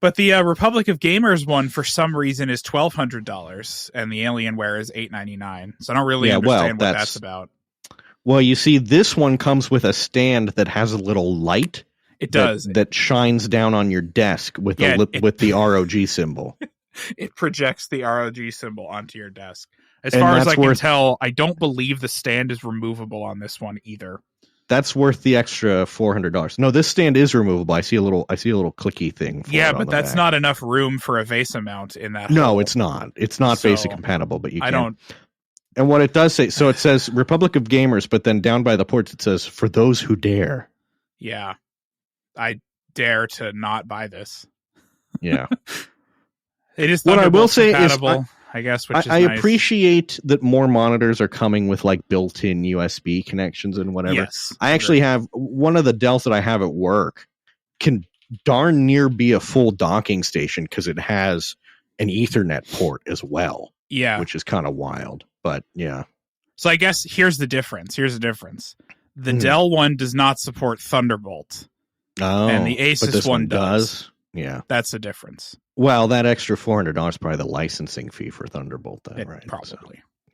But the Republic of Gamers one, for some reason, is $1,200, and the Alienware is $899. So I don't really understand what that's about. Well, you see, this one comes with a stand that has a little light. It does. That shines down on your desk with the ROG symbol. It projects the ROG symbol onto your desk. As far as I can tell, I don't believe the stand is removable on this one either. That's worth the extra $400. No, this stand is removable. I see a little clicky thing. But that's not enough room for a VESA mount in that. No, hole. It's not. It's not VESA compatible, but you can. I don't. And what it does say, so it says Republic of Gamers, but then down by the ports it says for those who dare. Yeah, I dare to not buy this. Yeah. It is what I will say compatible. I guess. Which I nice. appreciate that more monitors are coming with like built-in USB connections and whatever. Yes, I actually have one of the Dells that I have at work can darn near be a full docking station because it has an Ethernet port as well. Yeah, which is kind of wild, but yeah. So I guess here's the difference. The Dell one does not support Thunderbolt. Oh, and the Asus one does. Yeah, that's the difference. Well, that extra $400 is probably the licensing fee for Thunderbolt, then, right? Probably. So,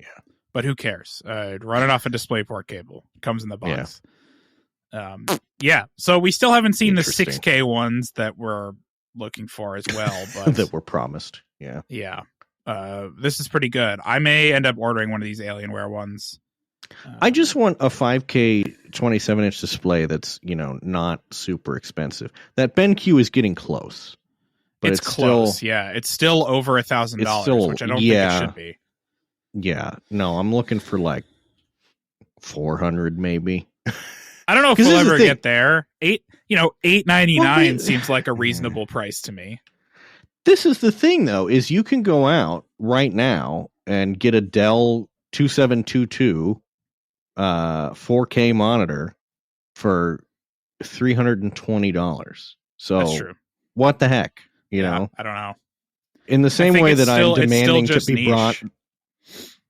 yeah, but who cares? Run it off a DisplayPort cable. It comes in the box. Yeah. So we still haven't seen the 6K ones that we're looking for as well, but that were promised. Yeah. Yeah. This is pretty good. I may end up ordering one of these Alienware ones. I just want a 5K 27-inch display that's, not super expensive. That BenQ is getting close. But it's close, still, yeah. It's still over $1,000, which I don't think it should be. Yeah. No, I'm looking for like 400 maybe. I don't know if we'll ever get there. $899 seems like a reasonable price to me. This is the thing, though, is you can go out right now and get a Dell 2722 4K monitor for $320. So that's true. What the heck? You know? I don't know. In the same way that I'm demanding to be brought.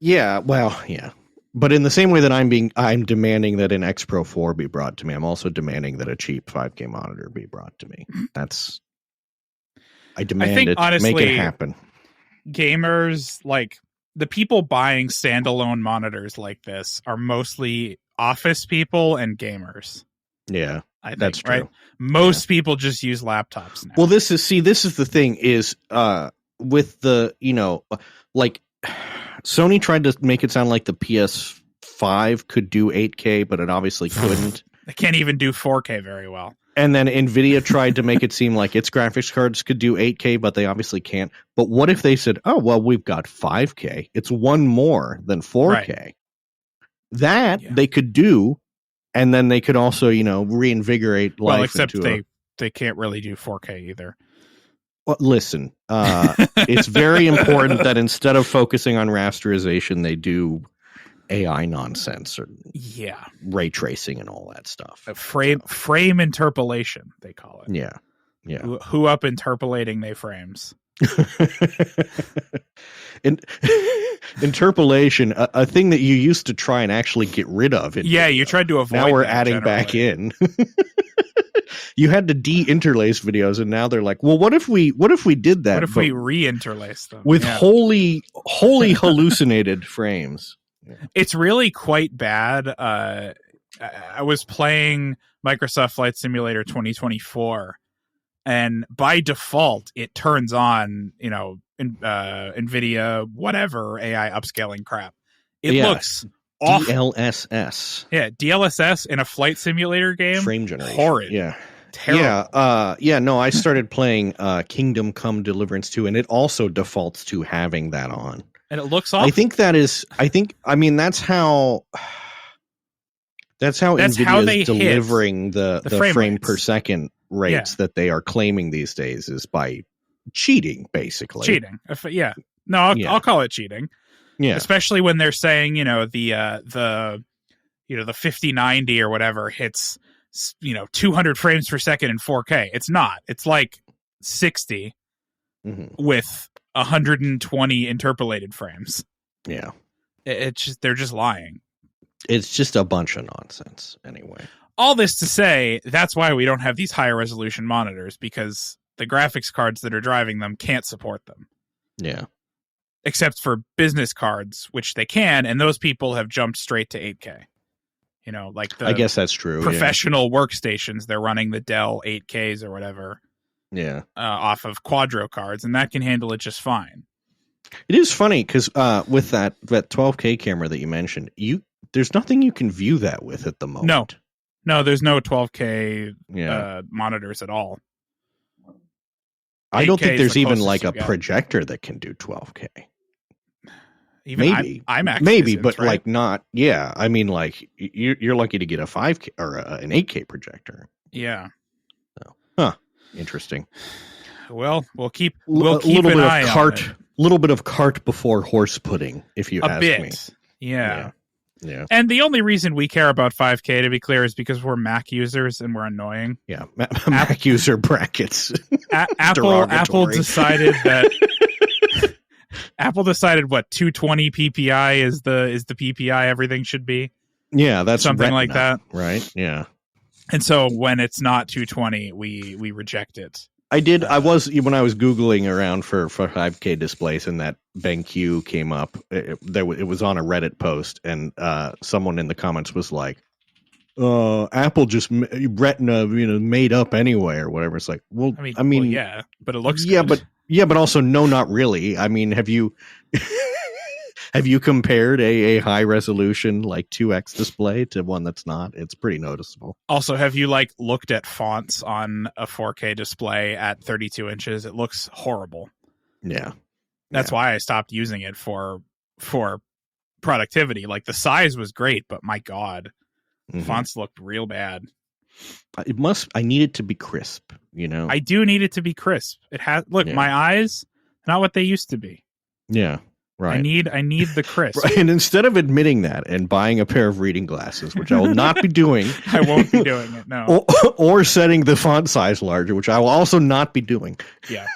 Yeah, well, yeah. But in the same way that I'm demanding that an X Pro 4 be brought to me, I'm also demanding that a cheap 5K monitor be brought to me. I demand it. Honestly, make it happen. Gamers, like the people buying standalone monitors like this, are mostly office people and gamers. Yeah, that's true. Right? Most people just use laptops now. Well, this is the thing is with the like Sony tried to make it sound like the PS5 could do 8K, but it obviously couldn't. They can't even do 4K very well. And then NVIDIA tried to make it seem like its graphics cards could do 8K, but they obviously can't. But what if they said, oh, well, we've got 5K. It's one more than 4K. Right. That they could do, and then they could also, reinvigorate life. Well, except they can't really do 4K either. Well, listen, it's very important that instead of focusing on rasterization, they do AI nonsense or ray tracing and all that stuff. Frame interpolation, they call it. Yeah. Who up interpolating they frames. Interpolation, a thing that you used to try and actually get rid of. You tried to avoid. Now we're adding back in. You had to de-interlace videos, and now they're like, well, what if we did that? What if we re-interlace them with wholly hallucinated frames? It's really quite bad. I was playing Microsoft Flight Simulator 2024, and by default, it turns on, NVIDIA, whatever AI upscaling crap. It looks awful. DLSS. Yeah, DLSS in a flight simulator game. Frame generation. Horrid. Yeah. Terrible. No, I started playing Kingdom Come Deliverance 2, and it also defaults to having that on. And it looks awful. That's how NVIDIA is delivering the frame per second rates that they are claiming these days is by cheating, basically. Cheating. I'll call it cheating. Yeah. Especially when they're saying, the 5090 or whatever hits 200 frames per second in 4K. It's not. It's like 60 with 120 interpolated frames. Yeah. They're just lying. It's just a bunch of nonsense anyway. All this to say, that's why we don't have these higher resolution monitors, because the graphics cards that are driving them can't support them. Yeah. Except for business cards, which they can, and those people have jumped straight to 8K. Like I guess that's true. Professional workstations, they're running the Dell 8Ks or whatever. Yeah. Off of Quadro cards, and that can handle it just fine. It is funny because with that 12K camera that you mentioned, there's nothing you can view that with at the moment. No, there's no 12K monitors at all. I don't think there's even like a projector that can do 12K. Even maybe IMAX maybe, isn't, but right? like not. Yeah, I mean, like you're lucky to get a 5K or an 8K projector. Yeah. So, interesting. Well, we'll keep a little an bit eye of on it. little bit of cart before horse pudding, if you ask me. Yeah. And the only reason we care about 5K, to be clear, is because we're Mac users and we're annoying. Yeah, Mac user brackets. Apple decided that Apple decided what 220 PPI is the PPI everything should be. Yeah, that's something like that, right? Yeah. And so when it's not 220, we reject it. I was when I was Googling around for 5K displays, and that BenQ came up. It was on a Reddit post, and someone in the comments was like, Apple just Retina, made up anyway or whatever. It's like, well, I mean, yeah, but it looks good. but also no, not really. I mean, have you have you compared a high resolution like 2x display to one that's not? It's pretty noticeable. Also, have you looked at fonts on a 4K display at 32 inches? It looks horrible. Yeah. That's why I stopped using it for productivity. Like, the size was great, but my God, fonts looked real bad. I need it to be crisp, I do need it to be crisp. It has, my eyes, not what they used to be. Yeah. Right. I need the crisp. Right. And instead of admitting that and buying a pair of reading glasses, which I will not be doing. I won't be doing it, no. Or setting the font size larger, which I will also not be doing. Yeah.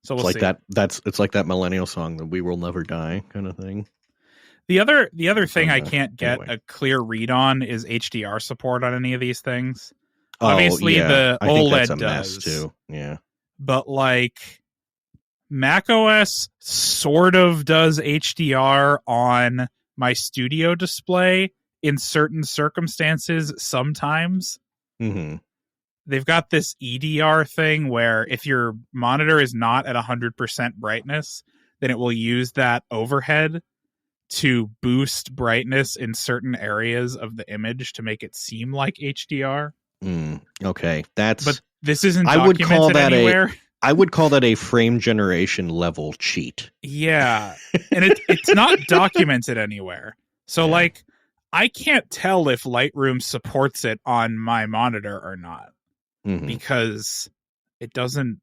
So it's like that. It's like that millennial song, that "We Will Never Die" kind of thing. The other thing I can't get a clear read on is HDR support on any of these things. Obviously, the OLED does too. Yeah, but macOS sort of does HDR on my studio display in certain circumstances sometimes. Mm-hmm. They've got this EDR thing where if your monitor is not at 100% brightness, then it will use that overhead to boost brightness in certain areas of the image to make it seem like HDR. Okay, but this isn't documented anywhere. I would call that a frame generation level cheat. Yeah, and it's not documented anywhere. So I can't tell if Lightroom supports it on my monitor or not, because it doesn't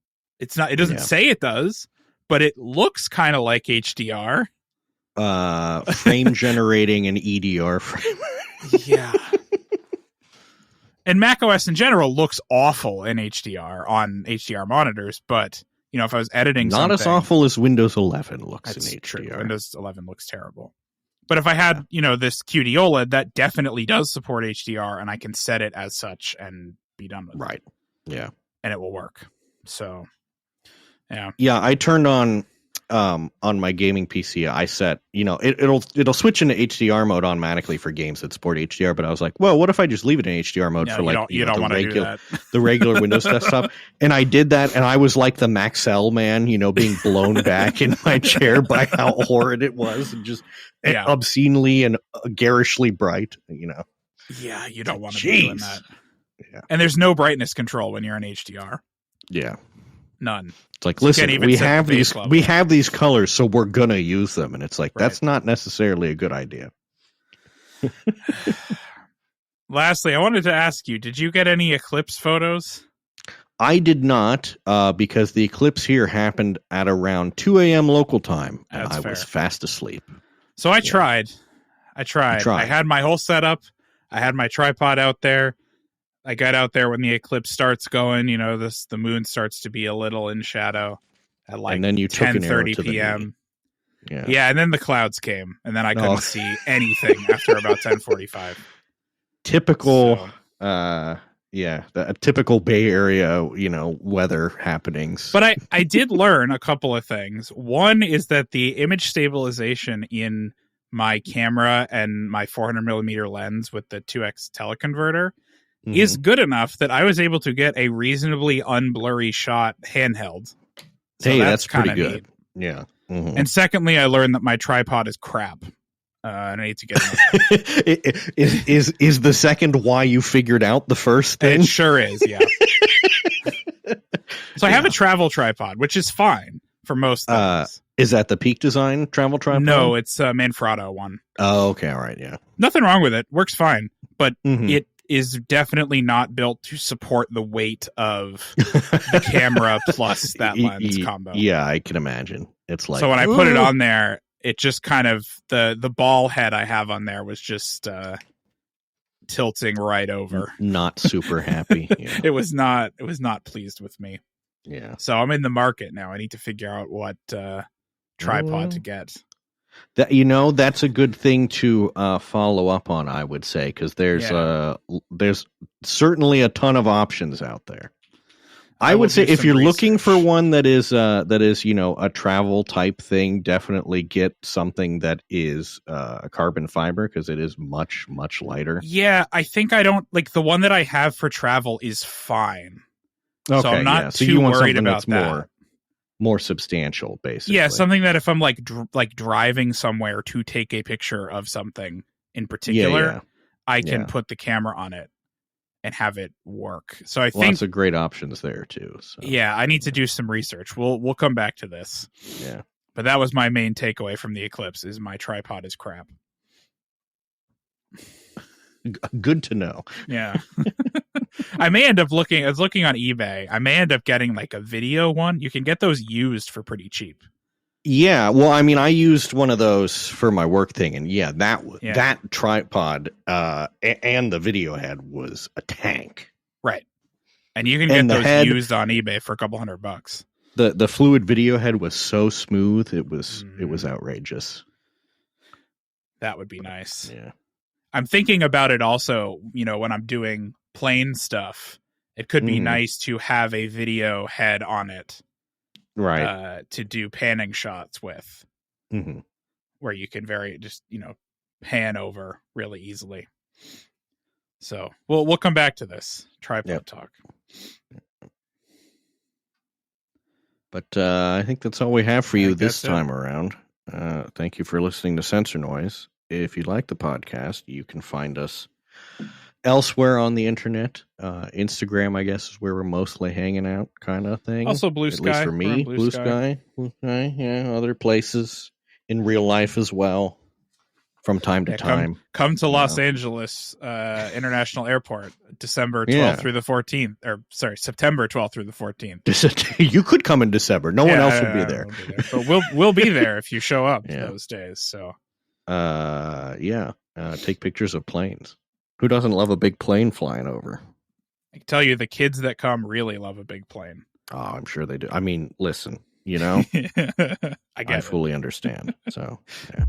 say it does, but it looks kind of like HDR. Frame generating an EDR frame. Yeah. And macOS in general looks awful in HDR on HDR monitors, but if I was editing not as awful as Windows 11 looks in HDR. True. Windows 11 looks terrible. But if I had, this QD OLED, that definitely does support HDR, and I can set it as such and be done with it. Right. Yeah. And it will work. So, yeah. Yeah, I turned on my gaming PC, I set, it'll switch into HDR mode automatically for games that support HDR. But I was like, well, what if I just leave it in HDR mode for the regular Windows desktop? And I did that, and I was like the Maxell man, being blown back in my chair by how horrid it was, and just obscenely and garishly bright. Yeah, you don't want to be doing that. Yeah. And there's no brightness control when you're in HDR. Yeah. None. It's like, listen, we have these colors, so we're gonna use them, and it's like that's not necessarily a good idea. Lastly, I wanted to ask you: did you get any Eclipse photos? I did not, because the eclipse here happened at around 2 a.m. local time, and I was fast asleep. So I tried. I had my whole setup. I had my tripod out there. I got out there when the eclipse starts going. The moon starts to be a little in shadow at and then you 10:30 p.m. Yeah, and then the clouds came, and then I couldn't see anything after about 10:45. Typical, a typical Bay Area, weather happenings. But I did learn a couple of things. One is that the image stabilization in my camera and my 400 millimeter lens with the 2x teleconverter is good enough that I was able to get a reasonably unblurry shot handheld. So that's pretty good. Neat. Yeah. Mm-hmm. And secondly, I learned that my tripod is crap. And I need to get it. Is the second why you figured out the first thing? It sure is, yeah. So I have a travel tripod, which is fine for most things. Is that the Peak Design travel tripod? No, it's a Manfrotto one. Oh, okay, all right, yeah. Nothing wrong with it. Works fine. But is definitely not built to support the weight of the camera plus that lens combo. Yeah, I can imagine. It's like, so when I put it on there, it just kind of the ball head I have on there was just tilting right over. Not super happy. Yeah. It was not pleased with me. Yeah. So I'm in the market now. I need to figure out what tripod to get. That that's a good thing to follow up on, I would say, because there's certainly a ton of options out there. I would say if you're looking for one that is a travel type thing, definitely get something that is a carbon fiber, because it is much lighter. Yeah, I think I don't like the one that I have for travel is fine. Okay, so I'm not too worried about that. More substantial, basically. Yeah, something that if I'm like driving somewhere to take a picture of something in particular, I can put the camera on it and have it work. So I think lots of great options there too. So. Yeah, I need to do some research. We'll come back to this. Yeah, but that was my main takeaway from the Eclipse: is my tripod is crap. Good to know. Yeah. I may end up looking. I was looking on eBay. I may end up getting like a video one. You can get those used for pretty cheap. Yeah, well, I mean, I used one of those for my work thing, and that tripod and the video head was a tank. Right, and you can get those used on eBay for a couple $100. The fluid video head was so smooth; it was outrageous. That would be nice. Yeah. I'm thinking about it also, when I'm doing plane stuff, it could be nice to have a video head on it. Right. To do panning shots with. Where you can pan over really easily. So we'll come back to this tripod talk. But I think that's all we have for you this time around. Thank you for listening to Sensor Noise. If you like the podcast, you can find us elsewhere on the internet. Instagram, I guess, is where we're mostly hanging out, kind of thing. Also Blue Sky. At least for me. Blue Sky. Yeah, other places in real life as well. From time to time. Come to Los Angeles International Airport, December 12th through the 14th. Or, sorry, September 12th through the 14th. You could come in December. No one else would be there. But we'll be there if you show up those days. So, take pictures of planes. Who doesn't love a big plane flying over? I can tell you the kids that come really love a big plane. Oh, I'm sure they do. I mean, listen, I I fully understand. So, yeah.